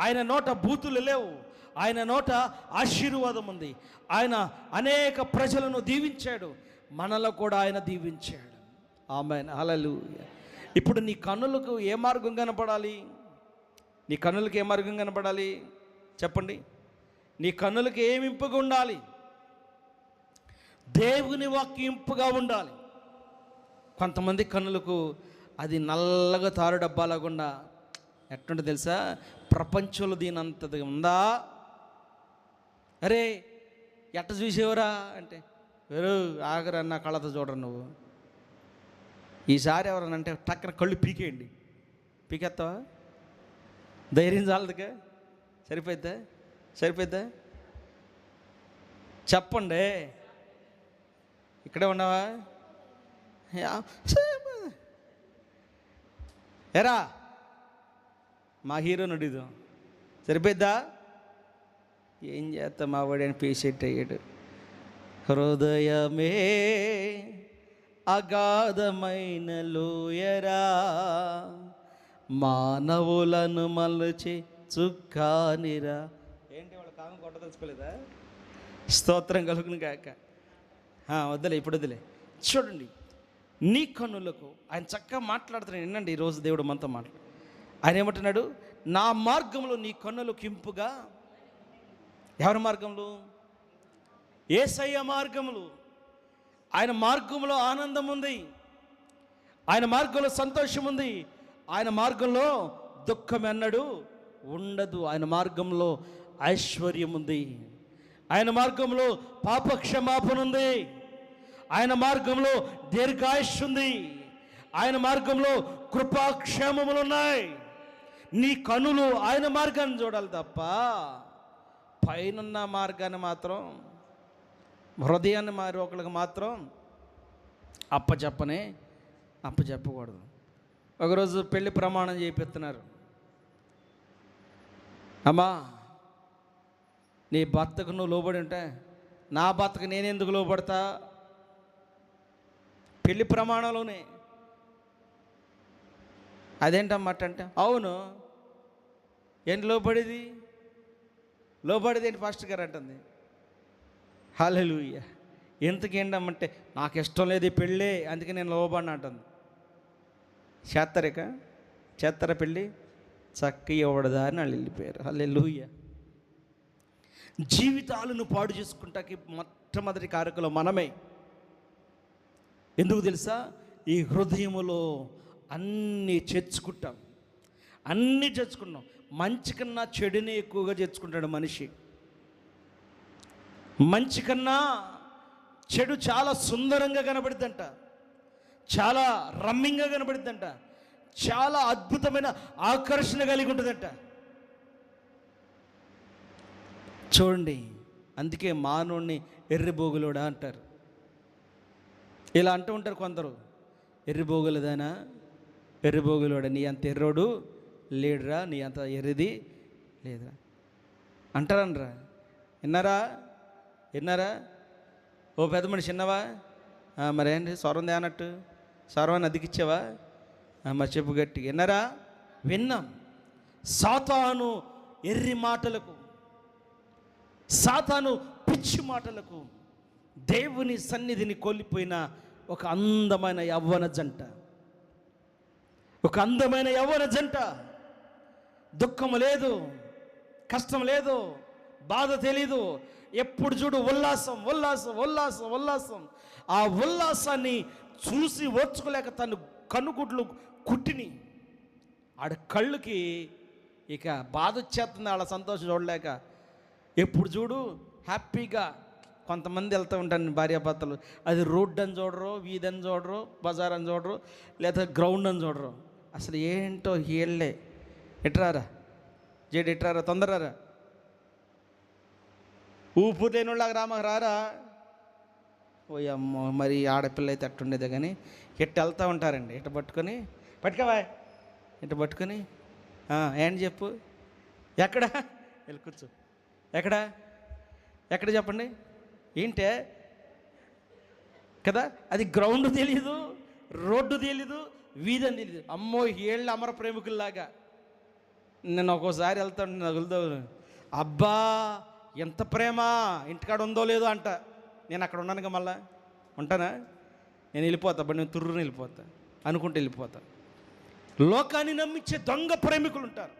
ఆయన నోట బూతులు లేవు, ఆయన నోట ఆశీర్వాదం ఉంది. ఆయన అనేక ప్రజలను దీవించాడు, మనలో కూడా ఆయన దీవించాడు. ఆమేన్, హల్లెలూయా. ఇప్పుడు నీ కన్నులకు ఏ మార్గం కనపడాలి? నీ కన్నులకు ఏ మార్గం కనపడాలి చెప్పండి? నీ కన్నులకు ఏమి ఇంపుగా ఉండాలి? దేవుని వాక్యం ఇంపుగా ఉండాలి. కొంతమంది కన్నులకు అది నల్లగా తారు డబ్బాలాగుండా ఎట్టుంటే తెలుసా, ప్రపంచంలో దీని అంతది ఉందా? అరే ఎట్ట చూసేవరా అంటే, వేరు ఆగరా నా కళ్ళతో చూడరు నువ్వు. ఈసారి ఎవరన్నా అంటే టక్కన కళ్ళు పీకేయండి. పీకేస్తావా? ధైర్యం చాలదుగా? సరిపోద్దా? చెప్పండి. ఇక్కడే ఉన్నావా? ఎరా మా హీరో నడిదు సరిపోద్దా? ఏం చేస్తా, మా వాడు అని పేషెంట్ అయ్యాడు. హృదయమే అగాధమైన లోయరా, మానవులను మలచి చుక్కానిరా. ఏంటి వాళ్ళ కాలం కొట్ట తెలుసుకోలేదా? స్తోత్రం కలుగును కాక. వద్దులే, ఇప్పుడు వద్దులే. చూడండి, నీ కన్నులకు ఆయన చక్కగా మాట్లాడుతున్నాడు. వినండి, ఈరోజు దేవుడు మనతో మాట్లాడు. ఆయన ఏమంటున్నాడు? నా మార్గంలో నీ కన్నులకు ఇంపుగా. ఎవరి మార్గంలో? యేసయ్య మార్గములు. ఆయన మార్గంలో ఆనందం ఉంది, ఆయన మార్గంలో సంతోషం ఉంది, ఆయన మార్గంలో దుఃఖం ఎన్నడూ ఉండదు. ఆయన మార్గంలో ఐశ్వర్యం ఉంది, ఆయన మార్గంలో పాపక్షమాపణ ఉంది, ఆయన మార్గంలో దీర్ఘాయుష్ ఉంది, ఆయన మార్గంలో కృపాక్షేమములు ఉన్నాయి. నీ కనులు ఆయన మార్గాన్ని చూడాలి తప్ప పైనున్న మార్గాన్ని మాత్రం, హృదయాన్ని మారి ఒకరికి మాత్రం అప్పచెప్పకూడదు. ఒకరోజు పెళ్లి ప్రమాణం చేపిస్తున్నారు. అమ్మా, నీ భర్తకు నువ్వు లోబడి ఉంటే నా భర్తకు నేను ఎందుకు లోబడతా? పెళ్లి ప్రమాణంలోనే. అదేంటన్నమాట అంటే, అవును ఏంటి లోబడేది ఏంటి ఫాస్ట్ గారు అంటుంది. హల్లెలూయా. ఎందుకేంటమ్మంటే, నాకు ఇష్టం లేదు ఈ పెళ్ళి, అందుకే నేను లోబడిన అంటుంది. చేస్తారా పెళ్ళి? చక్కగా ఇవ్వడదా అని వాళ్ళు వెళ్ళిపోయారు. హల్లెలూయా. జీవితాలను పాడు చేసుకుంటాకి మొట్టమొదటి కారకులు మనమే. ఎందుకు తెలుసా? ఈ హృదయములో అన్నీ చేర్చుకుంటాం. మంచి కన్నా చెడుని ఎక్కువగా చేర్చుకుంటాడు మనిషి. మంచి కన్నా చెడు చాలా సుందరంగా కనబడిద్దంట, చాలా రమ్యంగా కనబడిద్దంట, చాలా అద్భుతమైన ఆకర్షణ కలిగి ఉంటుందంట. చూడండి, అందుకే మానవుణ్ణి ఎర్రిబోగులోడా అంటారు. ఇలా అంటూ ఉంటారు కొందరు, ఎర్రిబోగులదానా, ఎర్రిబోగులోడా, నీ అంత ఎర్రోడు లేడురా, నీ అంత ఎర్రిది లేదురా అంటారనరా. విన్నారా? ఓ పెద్ద మనిషి విన్నావా? మరేంటి స్వరం అన్నట్టు స్వరాన్ని అదికిచ్చావా? మరి చెప్పు గట్టి. విన్నారా? విన్నాం. సాతాను ఎర్రి మాటలకు, సాతాను పిచ్చి మాటలకు దేవుని సన్నిధిని కోల్పోయిన ఒక అందమైన యవ్వన జంట. దుఃఖము లేదు, కష్టం లేదు, బాధ తెలీదు. ఎప్పుడు చూడు ఉల్లాసం. ఆ ఉల్లాసాన్ని చూసి ఓర్చుకోలేక తను కన్నుగుడ్లు కుట్టిని ఆడ కళ్ళుకి ఇక బాధ వచ్చేస్తుంది. వాళ్ళ సంతోషం చూడలేక ఎప్పుడు చూడు హ్యాపీగా. కొంతమంది వెళ్తూ ఉంటాను భార్యాభర్తలు, అది రోడ్డు అని చూడరు, వీధి అని చూడరు, బజార్ అని చూడరు, లేదా గ్రౌండ్ అని చూడరు. అసలు ఏంటో వీళ్ళే. ఎట్రారా తొందరరా, ఊపు లేనులాగా రారా. ఓయమ్మో, మరి ఆడపిల్ల అయితే అట్టుండేదే. కానీ ఎట్టు వెళ్తూ ఉంటారండి, ఇటు పట్టుకోవా ఇటు పట్టుకొని ఏంటి చెప్పు, ఎక్కడ వెళ్ళి కూర్చో, ఎక్కడ చెప్పండి ఏంటే కదా. అది గ్రౌండ్ తెలీదు, రోడ్డు తెలీదు, వీధి అని తెలీదు. అమ్మో, ఏళ్ళు అమర ప్రేమికుల్లాగా నేను ఒక్కోసారి వెళ్తాను నగులుతో, అబ్బా ఎంత ప్రేమ ఇంటికాడ ఉందో లేదో అంట. నేను అక్కడ ఉన్నానుగా, మళ్ళా ఉంటానా? నేను వెళ్ళిపోతా, బట్ నేను తుర్రుని వెళ్ళిపోతా, అనుకుంటూ వెళ్ళిపోతా. లోకాన్ని నమ్మించే దొంగ ప్రేమికులు ఉంటారు,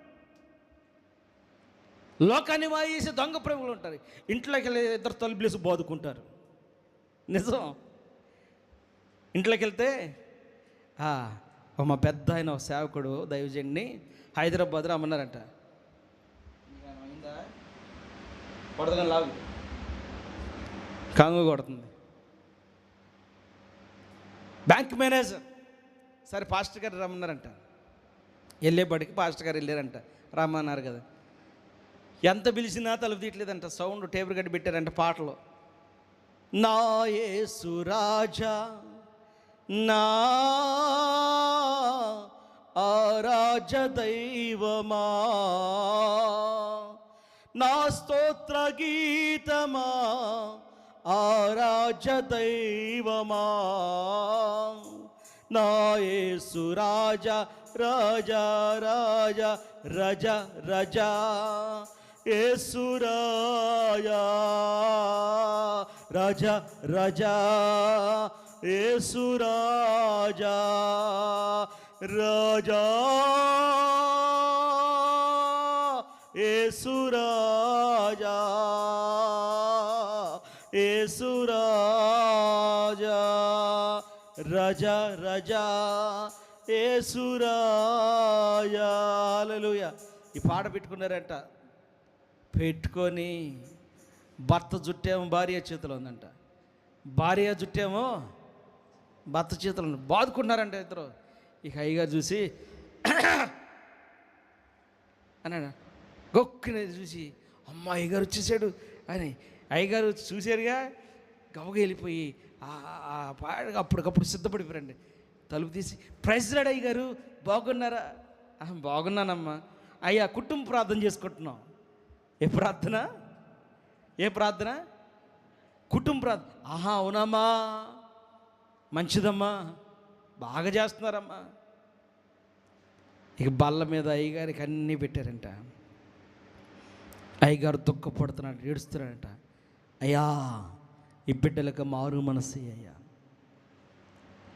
లోకాన్ని వాయేసే దొంగ ప్రేమికులు ఉంటారు. ఇంట్లోకి వెళ్ళి ఇద్దరు తలుపులేసి బాదుకుంటారు. నిజం. ఇంట్లోకి వెళ్తే మా పెద్ద ఆయన సేవకుడు దైవజన్ని హైదరాబాద్లో అమ్మన్నారంట. కొడతగా లాగు కాంగు కొడుతుంది. బ్యాంక్ మేనేజర్ సరే పాస్టర్ గారు రమ్మన్నారంట. వెళ్ళేపటికి పాస్టర్ గారు వెళ్ళారంట. రమ్మన్నారు కదా, ఎంత పిలిచినా తలుపు తీయట్లేదంట. సౌండ్ టేబుల్ గడ్డి పెట్టారంట. పాటలు, నా యేసు రాజా నా ఆరాధ్య దైవమా, నా స్తోత్ర గీతమా, ఆరాధ్య దైవమా, నా యేసు రాజా రాజా రాజా రాజా రాజా యేసు రాజా రాజా రాజా యేసు రాజా రాజా యేసు రాజా యేసు రాజా రాజా రాజా యేసు రాజా. హల్లెలూయా. ఈ పాట పెట్టుకున్నారంట. పెట్టుకొని భర్త జుట్టేమో భార్య చేతిలో ఉందంట, భార్య జుట్టేమో భర్త చేతిలో ఉంది. బాదుకున్నారంట ఇద్దరు. ఇక అయ్యగారు చూసి అన్నాడు, గొక్కిన చూసి అమ్మ అయ్యగారు వచ్చేసాడు అని. అయ్యగారు చూశారుగా, గవగా వెళ్ళిపోయి అప్పటికప్పుడు సిద్ధపడిపోయారండి. తలుపు తీసి, ప్రైజ్ రాడ్ అయ్యగారు బాగున్నారా? బాగున్నానమ్మా. అయ్యా కుటుంబ ప్రార్థన చేసుకుంటున్నాం. ఏ ప్రార్థన? ఏ ప్రార్థన? కుటుంబ ప్రార్థన. అవునమ్మా, మంచిదమ్మా, బాగా చేస్తున్నారమ్మా. ఇక బల్ల మీద అయ్యగారికి అన్నీ పెట్టారంట. అయ్యగారు దుఃఖపడుతున్నాడు, ఏడుస్తున్నాడంట. అయ్యా ఈ బిడ్డలకు మారు మనసు అయ్యా,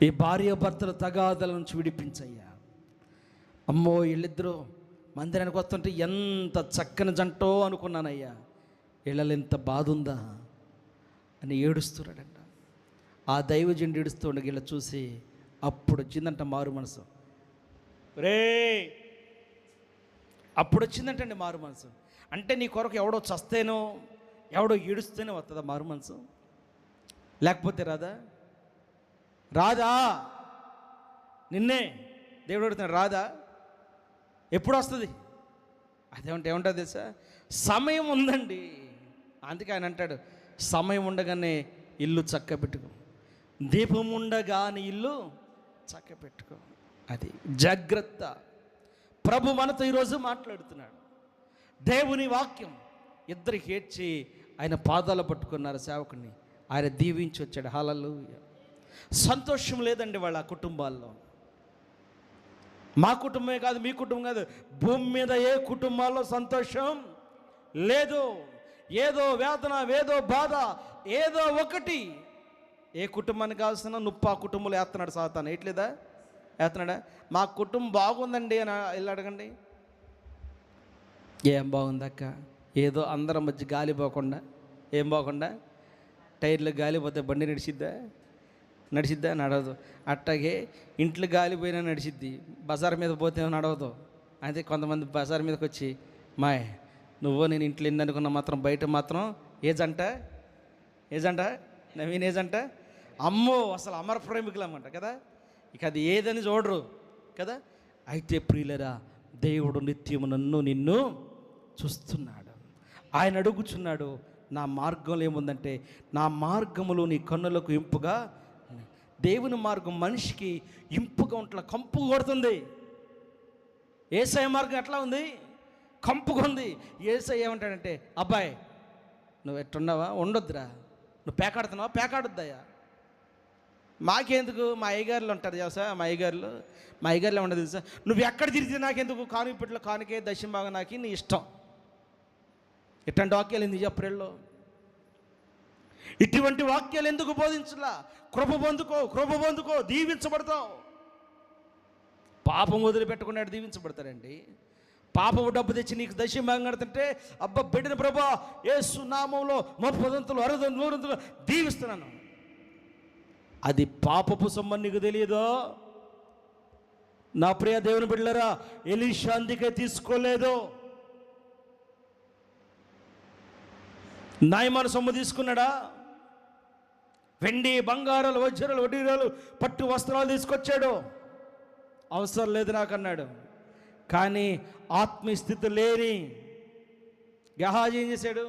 ఈ భార్య భర్తల తగాదల నుంచి విడిపించయ్యా. అమ్మో వీళ్ళిద్దరూ మందిరానికి వస్తుంటే ఎంత చక్కని జంటో అనుకున్నానయ్యా, వీళ్ళలో ఎంత బాధ ఉందా అని ఏడుస్తున్నాడంట. ఆ దైవజనుడు ఏడుస్తుండగా వీళ్ళ చూసి అప్పుడు వచ్చిందంట మారు మనసు. రే అప్పుడు వచ్చిందంటండి మారు మనసు. అంటే నీ కొరకు ఎవడో చస్తేనో ఎవడో ఏడుస్తేనే వస్తుందా మారు మనసు? లేకపోతే రాదా? రాదా? నిన్నే దేవుడు అడుగుతున్నాడు, రాదా? ఎప్పుడు వస్తుంది? ఏమంటుంది తెలుసా? సమయం ఉందండి. అందుకే ఆయన అంటాడు, సమయం ఉండగానే ఇల్లు చక్క పెట్టుకో, దీపం ఉండగానే ఇల్లు చక్క పెట్టుకో. అది జాగ్రత్త. ప్రభు మనతో ఈరోజు మాట్లాడుతున్నాడు. దేవుని వాక్యం. ఇద్దరికి ఏడ్చి ఆయన పాదాలు పట్టుకున్నారు సేవకుని. ఆయన దీవించి వచ్చాడు. హల్లెలూయా. సంతోషం లేదండి వాళ్ళ కుటుంబాల్లో. మా కుటుంబమే కాదు, మీ కుటుంబం కాదు, భూమి మీద ఏ కుటుంబాల్లో సంతోషం లేదు. ఏదో వేదన, ఏదో బాధ, ఏదో ఒకటి. ఏ కుటుంబానికి కావాల్సిన నొప్పి ఆ కుటుంబంలో వేస్తున్నాడు సాతాను. ఎట్లేదా? వేస్తున్నాడా? మా కుటుంబం బాగుందండి అని వెళ్ళి అడగండి. ఏం బాగుందక్క? ఏదో అందరం మధ్య గాలి పోకుండా. ఏం బాగుండా? టైర్లు గాలి పోతే బండి నడిచిద్దా? నడవదు. అట్టాగే ఇంట్లో గాలిపోయినా నడిచిద్ది, బజార్ మీద పోతే నడవదు. అయితే కొంతమంది బజార్ మీదకి వచ్చి, మాయ్ నువ్వు నేను ఇంట్లో ఎన్ని అనుకున్నా మాత్రం బయట మాత్రం ఏజంట నవీన్ ఏజంట. అమ్మో అసలు అమర ప్రేమికులు అన్నమాట కదా. ఇక అది ఏదని చూడరు కదా. అయితే ప్రియులరా, దేవుడు నిత్యము నిన్ను చూస్తున్నాడు. ఆయన అడుగుచున్నాడు, నా మార్గంలో ఏముందంటే, నా మార్గములో నీ కన్నులకు ఇంపుగా. దేవుని మార్గం మనిషికి ఇంపుగా ఉంటున్న, కంపు కొడుతుంది. యేసయ్య మార్గం ఎట్లా ఉంది? కంపుగా ఉంది. యేసయ్య ఏమంటాడంటే, అబ్బాయి నువ్వు ఎట్టున్నావా? ఉండొద్దురా. నువ్వు పేకాడుతున్నావా? పేకాడొద్దయ్యా. మాకెందుకు, మా అయ్యగారులు ఉంటారు తెలుసా, మా అయ్యగారులో ఉండదు తెలుసా, నువ్వు ఎక్కడ తిరిగితే నాకెందుకు, కానుపెట్లో కానుకే దశంభాగం నాకు నీ ఇష్టం. ఇట్లాంటి వాక్యాలు ఎందుకు చెప్పరేళ్ళు? ఇటువంటి వాక్యాలు ఎందుకు బోధించలా? కృప పొందుకో దీవించబడతావు. పాపం వదిలిపెట్టుకున్నాడు దీవించబడతాడండి. పాపము డబ్బు తెచ్చి నీకు దశంభాగం కడుతుంటే, అబ్బా బిడ్డను ప్రభా యేసు నామంలో 30 60 100 దీవిస్తున్నాను. అది పాపపు సొమ్మని నీకు తెలియదో? నా ప్రియ దేవుని బిడ్డలారా, ఎలీషా అందుకే తీసుకోలేదు. నాయమాను సొమ్ము తీసుకున్నాడా? వెండి బంగారాలు వజ్రాలు వడ్డీరాలు పట్టు వస్త్రాలు తీసుకొచ్చాడు. అవసరం లేదు నాకు అన్నాడు. కానీ ఆత్మీయ స్థితి లేని గెహాజీ ఏం చేశాడు?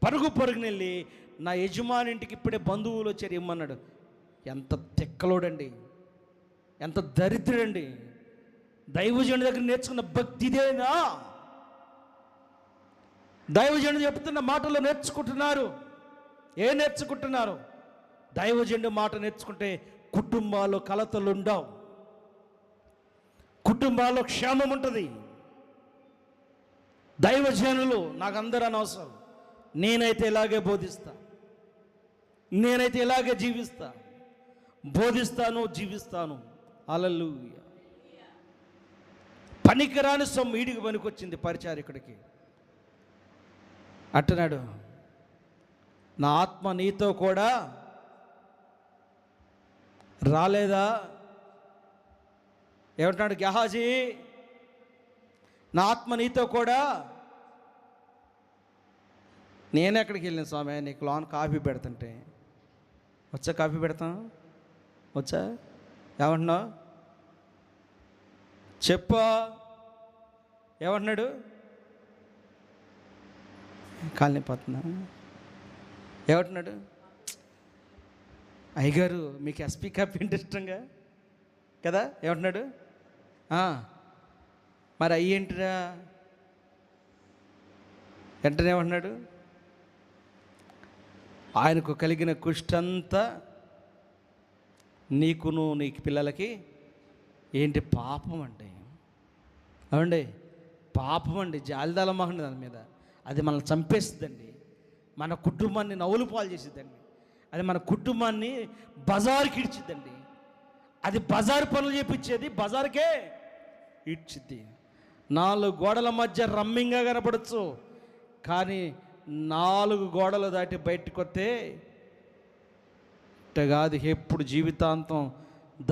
పరుగునెళ్ళి నా యజమాని ఇంటికి ఇప్పుడే బంధువులు వచ్చారు ఇమ్మన్నాడు. ఎంత తెక్కలోడండి, ఎంత దరిద్రుడండి. దైవజనుడి దగ్గర నేర్చుకున్న భక్తి ఇదేనా? దైవజనుడు చెప్తున్న మాటలు నేర్చుకుంటున్నారు. ఏం నేర్చుకుంటున్నారు? దైవజనుడు మాట నేర్చుకుంటే కుటుంబాల్లో కలతలు ఉండవు, కుటుంబాల్లో క్షేమం ఉంటుంది. దైవజనులు నాకు అందరూ అనవసరం. నేనైతే ఇలాగే బోధిస్తా, నేనైతే ఇలాగే జీవిస్తా, బోధిస్తాను, జీవిస్తాను. హల్లెలూయా. పనికిరాని సొమ్ము ఈడికి పనికొచ్చింది పరిచారికుడికి. అంటున్నాడు, నా ఆత్మ నీతో కూడా రాలేదా? ఏమంటున్నాడు గెహాజీ? నా ఆత్మ నీతో కూడా. నేను ఎక్కడికి వెళ్ళిన స్వామి, నీకు లోన్ కాఫీ పెడుతుంటే వచ్చా? కాఫీ పెడతాం వచ్చా? ఏమంటున్నావు చెప్పా? ఏమంటున్నాడు? కాలనీ పోతున్నా. ఏమంటున్నాడు? అయ్యగారు మీకు ఎస్పీ కాఫీ అంటే ఇష్టంగా కదా? ఏమంటున్నాడు? మరి అయ్యేంటిరా? వెంటనే ఏమంటున్నాడు? ఆయనకు కలిగిన కుష్టంతా నీకును నీకు పిల్లలకి ఏంటి? పాపం అండి. అవండి పాపం అండి. జాలిదల మహండి దాని మీద. అది మనల్ని చంపేస్తుందండి, మన కుటుంబాన్ని నవ్వులు పాలు చేసిద్దండి, అది మన కుటుంబాన్ని బజారుకి ఇడ్చిద్దండి. అది బజారు పనులు చేపించేది బజారుకే ఇడ్చిద్ది. 4 గోడల మధ్య రమ్మింగా కనపడచ్చు, కానీ 4 గోడలు దాటి బయటకు వస్తే కాదు, ఎప్పుడు జీవితాంతం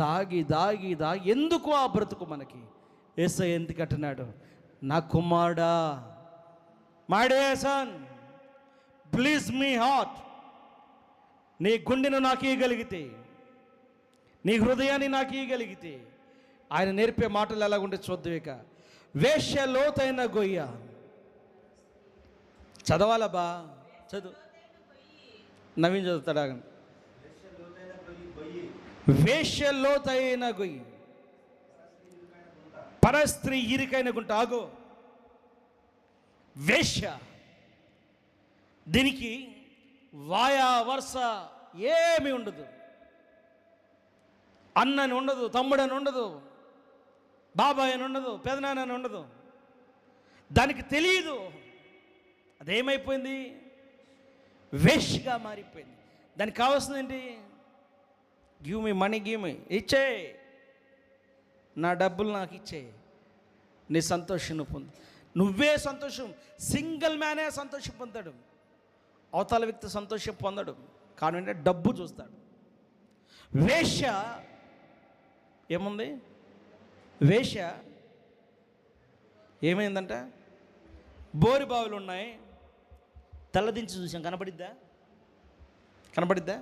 దాగి దాగి దాగి. ఎందుకు ఆ బ్రతుకు మనకి? యేసయ్య ఎందుకు అంటున్నాడు, నా కుమారుడా, my dear son, please me heart, నీ గుండెను నాకు ఇవ్వగలిగితే, నీ హృదయాన్ని నాకు ఇవ్వగలిగితే. ఆయన నేర్పే మాటలు ఎలాగుంటే చూద్దాం. ఇక వేశ్య లోతైన గొయ్య. చదవాలా బా? చదువు. నవీన్ చదువుతాడా? వేశ్య లోతైన గొయ్యి, పరస్త్రీ ఇరుకైన గుంట. ఆగో, వేశ్య, దీనికి వాయా వరుస ఏమీ ఉండదు. అన్నని ఉండదు, తమ్ముడని ఉండదు, బాబాయ్ అని ఉండదు, పెదనాన్నని ఉండదు. దానికి తెలియదు. అదేమైపోయింది? వేష్గా మారిపోయింది. దానికి కావాల్సిందేంటి? Give me money, give me, ఇచ్చే, నా డబ్బులు నాకు ఇచ్చే, నీ సంతోషం పొందు. నువ్వే సంతోషం. సింగిల్ మ్యానే సంతోషం పొందాడు, అవతల వ్యక్తి సంతోషం పొందడు. కానీ డబ్బు చూస్తాడు. వేశ్య ఏముంది? వేశ్య ఏమైందంట? బోరి బావులు ఉన్నాయి, తెల్లదించి చూసాం, కనపడిద్దా? కనపడిద్దా?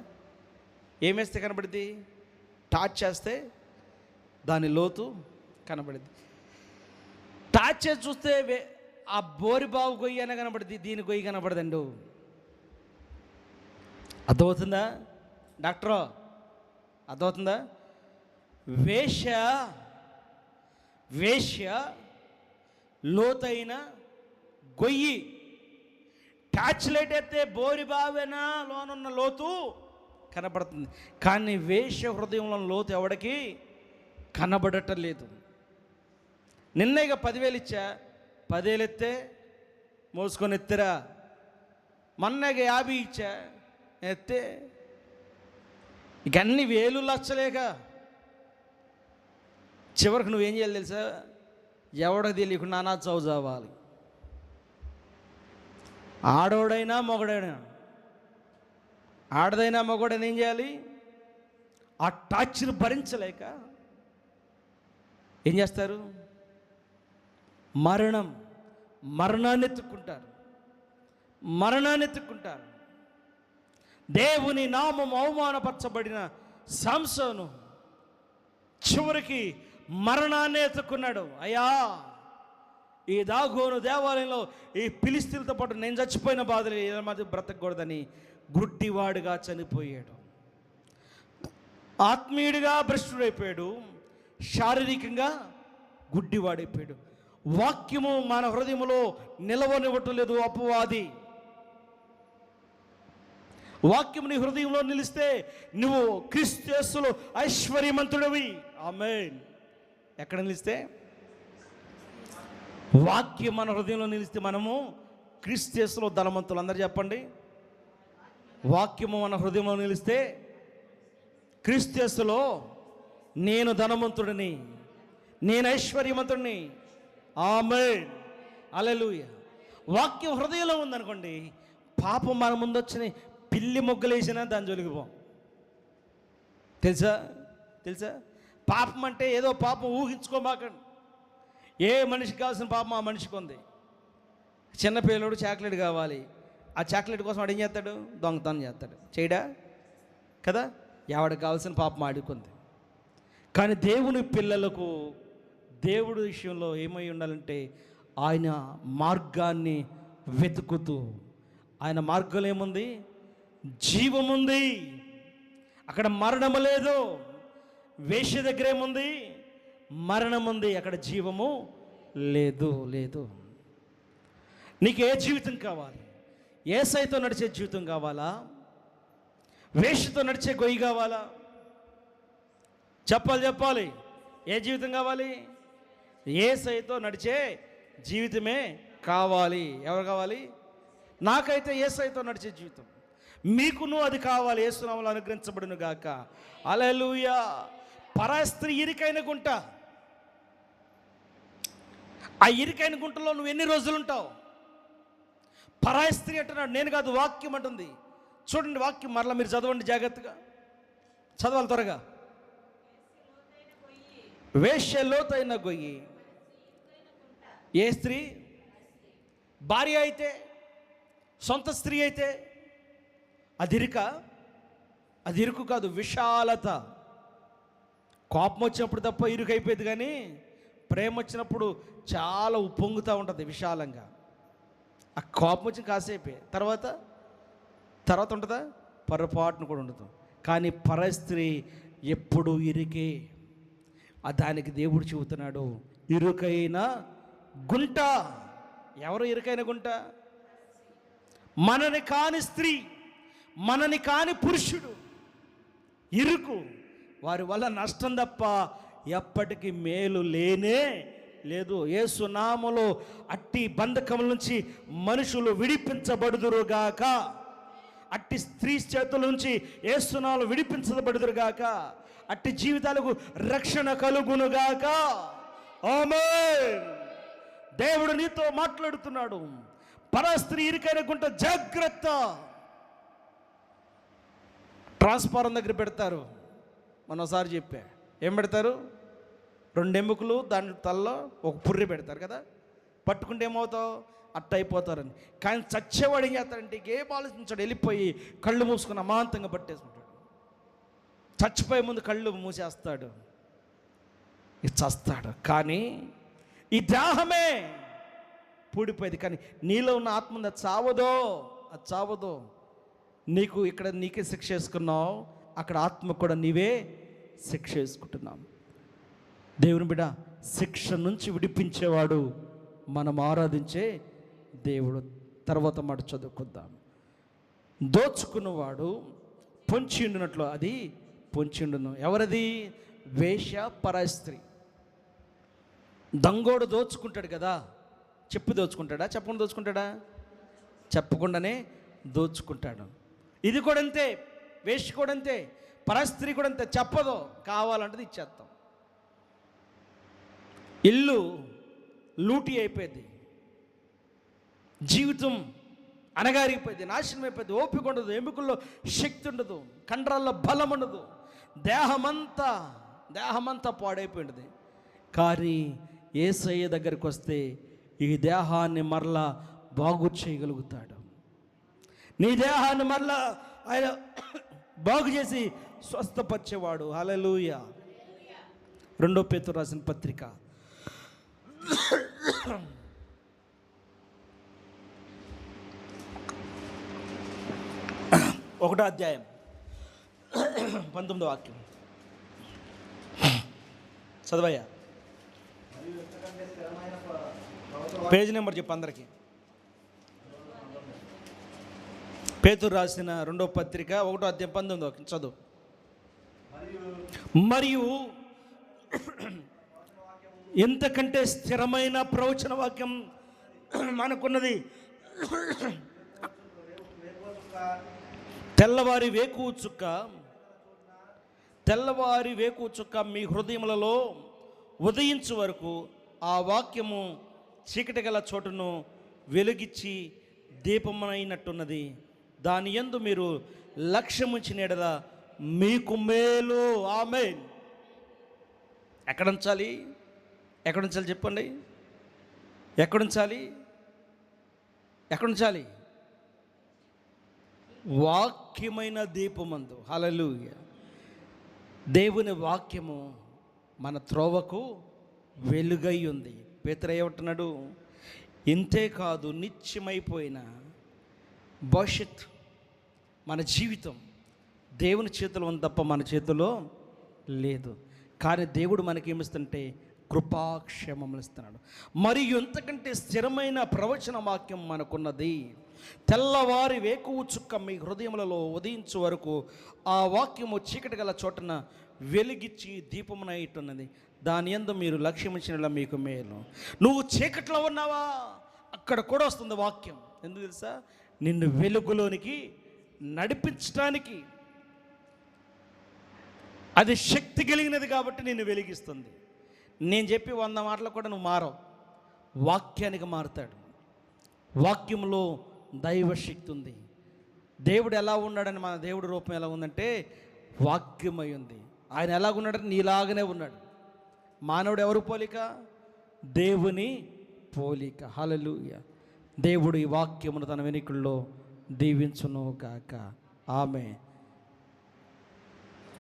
ఏమేస్తే కనపడిద్ది? టార్చ్ చేస్తే దాని లోతు కనపడిద్ది. టార్చ్ చేసి చూస్తే ఆ బోరి బావు గొయ్యి అనే కనపడుద్ది, దీని గొయ్యి కనపడదండు. అర్థమవుతుందా డాక్టరు? అర్థమవుతుందా? వేశ్య లోతైన గొయ్యి, టార్చ్ లైట్ అయితే బోరి బావేనా లోనున్న లోతు కనబడుతుంది, కానీ వేశ్య హృదయంలో లోతు ఎవడికి కనబడటం లేదు. నిన్నగా 10,000 ఇచ్చా, 10,000 ఎత్తే మోసుకొని ఎత్తిరా. మొన్నగా 50 ఇచ్చా ఎత్తే, ఇక అన్ని వేలు లచ్చలేక చివరికి నువ్వేం చేయాలి తెలుసా? ఎవడో తెలియకుండా నానా చౌజావాలి. ఆడోడైనా మొగడైనా, ఆడదైనా మొగడైనా ఏం చేయాలి? ఆ టార్చర్ భరించలేక ఏం చేస్తారు? మరణాన్ని ఎత్తుకుంటారు. దేవుని నామం అవమానపరచబడిన సంసోను చివరికి మరణాన్ని ఎత్తుకున్నాడు. అయ్యా, ఈ దాగోను దేవాలయంలో ఈ ఫిలిష్తీయులతో పాటు నేను చచ్చిపోయిన బాధలు ఇలా మధ్య బ్రతకూడదని గుడ్డివాడుగా చనిపోయాడు. ఆత్మీయుడిగా భ్రష్టుడైపోయాడు, శారీరకంగా గుడ్డివాడైపోయాడు. వాక్యము మన హృదయంలో నిలవనివ్వటం లేదు అపవాది. వాక్యము నీ హృదయంలో నిలిస్తే నువ్వు క్రీస్తు యేసులో ఐశ్వర్యవంతుడివి. ఆమేన్. ఎక్కడ నిలిస్తే? వాక్యం మన హృదయంలో నిలిస్తే మనము క్రీస్తు యేసులో ధనవంతులు. అందరు చెప్పండి. వాక్యము మన హృదయంలో నిలిస్తే క్రీస్తు యేసులో నేను ధనవంతుడిని, నేను ఐశ్వర్యవంతుడిని. ఆమేన్. హల్లెలూయా. వాక్యం హృదయంలో ఉందనుకోండి, పాపం మన ముందు వచ్చిన పిల్లి మొగ్గలేసినా దాని జోలికి పోం. తెలుసా? పాపం అంటే ఏదో పాపం ఊహించుకోమాకండి. ఏ మనిషికి కావాల్సిన పాపం ఆ మనిషికి ఉంది. చిన్నపిల్లడు చాక్లెట్ కావాలి, ఆ చాక్లెట్ కోసం వాడు ఏం చేస్తాడు? దొంగతనం చేస్తాడు. చేయడా కదా? ఎవడికి కావాల్సిన పాపం ఆడుకుంది. కానీ దేవుని పిల్లలకు దేవుడి విషయంలో ఏమై ఉండాలంటే ఆయన మార్గాన్ని వెతుకుతూ, ఆయన మార్గంలో ఏముంది? జీవముంది. అక్కడ మరణము లేదు. వేశ్య దగ్గర ఏముంది? మరణం ఉంది. అక్కడ జీవము లేదు. నీకు ఏ జీవితం కావాలి? యేసయ్యతో నడిచే జీవితం కావాలా? వేశ్యతో నడిచే గొయ్యి కావాలా? చెప్పాలి. ఏ జీవితం కావాలి? యేసయ్యతో నడిచే జీవితమే కావాలి. ఎవరు కావాలి? నాకైతే యేసయ్యతో నడిచే జీవితం. మీకును అది కావాలి. యేసు నామములో అనుగ్రహించబడును గాక. హల్లెలూయా. పరాయి స్త్రీ ఇరుకైన గుంట, ఆ ఇరుకైన గుంటలో నువ్వు ఎన్ని రోజులు ఉంటావు? పరాయి స్త్రీ అంటున్నాడు, నేను కాదు, వాక్యం అంటుంది. చూడండి వాక్యం మరలా మీరు చదవండి జాగ్రత్తగా, చదవాలి త్వరగా. వేశ్య లోతైన గొయ్యి. ఏ స్త్రీ? భార్య అయితే, సొంత స్త్రీ అయితే అది ఇరుకు కాదు, విశాలత. కోపం వచ్చినప్పుడు తప్ప ఇరుకు అయిపోయింది, కానీ ప్రేమ వచ్చినప్పుడు చాలా ఉప్పొంగుతూ ఉంటుంది విశాలంగా. ఆ కోపం వచ్చి కాసేపే, తర్వాత ఉంటుందా? పొరపాటును కూడా ఉండదు. కానీ పరస్త్రీ ఎప్పుడు ఇరుకే. దానికి దేవుడు చెబుతున్నాడు, ఇరుకైన గుంట. ఎవరు ఇరుకైన గుంట? మనని కాని స్త్రీ, మనని కాని పురుషుడు ఇరుకు. వారి వల్ల నష్టం తప్ప ఎప్పటికీ మేలు లేనే లేదు. యేసు నామములో అట్టి బంధకముల నుంచి మనుషులు విడిపించబడుదురుగాక. అట్టి స్త్రీ చేతుల నుంచి యేసు నామములో విడిపించబడుదురుగాక. అట్టి జీవితాలకు రక్షణ కలుగునుగాక. ఆమేన్. దేవుడు నీతో మాట్లాడుతున్నాడు. పరస్త్రీ ఇరుకైన గుంట, జాగ్రత్త. ట్రాన్స్ఫారం దగ్గర పెడతారు, మనం ఒకసారి చెప్పా. ఏం పెడతారు? 2 ఎముకలు, దాని తలలో ఒక పుర్రె పెడతారు కదా. పట్టుకుంటే ఏమవుతావు? అట్ట అయిపోతారని. కానీ చచ్చేవాడు ఏం చేస్తాడంటే ఏం ఆలోచించాడు, వెళ్ళిపోయి కళ్ళు మూసుకుని అమాంతంగా పట్టేసుకుంటాడు. చచ్చిపోయే ముందు కళ్ళు మూసేస్తాడు, చస్తాడు. కానీ ఈ దేహమే పూడిపోయేది, కానీ నీలో ఉన్న ఆత్మ అది చావదో. నీకు ఇక్కడ నీకే శిక్ష వేసుకున్నావు, అక్కడ ఆత్మ కూడా నీవే శిక్ష వేసుకుంటున్నావు. దేవుని బిడ్డ, శిక్ష నుంచి విడిపించేవాడు మనం ఆరాధించే దేవుడు. తర్వాత మాట చదువుకుందాం. దోచుకున్నవాడు పొంచి ఉండినట్లు అది పొంచి ఉండును. ఎవరది? వేశ్య పరస్త్రీ. దంగోడు దోచుకుంటాడు కదా, చెప్పు దోచుకుంటాడా? చెప్పకుండా దోచుకుంటాడా? చెప్పకుండానే దోచుకుంటాడు. ఇది కూడా అంతే, వేశ్య కూడా అంతే, పరస్త్రీ కూడా అంతే. చెప్పదు, కావాలంటది ఇచ్చేస్తాం. ఇల్లు లూటీ అయిపోయింది, జీవితం అనగారిపోయింది, నాశనం అయిపోయింది, ఓపిక ఉండదు, ఎముకల్లో శక్తి ఉండదు, కండరాల్లో బలం ఉండదు, దేహమంతా పాడైపోయింది. కానీ యేసయ్య దగ్గరికి వస్తే ఈ దేహాన్ని మరలా బాగు చేయగలుగుతాడు. నీ దేహాన్ని మరలా ఆయన బాగు చేసి స్వస్థపరిచేవాడు. హల్లెలూయా. 2 పేతురు రాసిన పత్రిక 1వ అధ్యాయం 19వ వాక్యం చదవయ్యా. పేజ్ నెంబర్ చెప్పు అందరికి. పేతురు రాసిన 2వ పత్రిక 1వ అధ్యాయం 19వ చదువు. మరియు ఎంతకంటే స్థిరమైన ప్రవచన వాక్యం మనకున్నది. తెల్లవారి వేకువ చుక్క మీ హృదయములలో ఉదయించు వరకు ఆ వాక్యము చీకటి గల చోటును వెలుగిచ్చి దీపమైనట్టున్నది. దాని యందు మీరు లక్ష్యముంచిన ఎడల మీకు మేలు. ఆమేన్. ఎక్కడుంచాలి చెప్పండి. ఎక్కడుంచాలి? వాక్యమైన దీపమందు. హల్లెలూయా. దేవుని వాక్యము మన త్రోవకు వెలుగై ఉంది. పేతురు ఏమంటున్నాడు? ఇంతే కాదు, నిత్యమైపోయిన భవిష్యత్ మన జీవితం దేవుని చేతిలో ఉంది తప్ప మన చేతిలో లేదు. కానీ దేవుడు మనకేమిస్తుంటే కృపాక్షేమములు ఇస్తున్నాడు. మరియు ఎంతకంటే స్థిరమైన ప్రవచన వాక్యం మనకున్నది. తెల్లవారి వేకువ చుక్క మీ హృదయములలో ఉదయించు వరకు ఆ వాక్యము చీకటి గల చోటన వెలిగిచ్చి దీపమునైతున్నది. దాని యందు మీరు లక్ష్యమించిన మీకు మేలు. నువ్వు చీకట్లో ఉన్నావా, అక్కడ కూడా వస్తుంది వాక్యం. ఎందుకు తెలుసా? నిన్ను వెలుగులోనికి నడిపించడానికి. అది శక్తి కలిగినది కాబట్టి నిన్ను వెలిగిస్తుంది. నేను చెప్పి 100 మాటలు కూడా నువ్వు మారవు, వాక్యానికి మారుతాడు. వాక్యంలో దైవశక్తి ఉంది. దేవుడు ఎలా ఉన్నాడని, మన దేవుడి రూపం ఎలా ఉందంటే వాక్యమై ఉంది. ఆయన ఎలాగున్నాడంటే నీలాగనే ఉన్నాడు. మానవుడు ఎవరు పోలిక? దేవుని పోలిక. హల్లెలూయా. దేవుడు ఈ వాక్యమును తన వెనుకల్లో దీవించును గాక. ఆమేన్.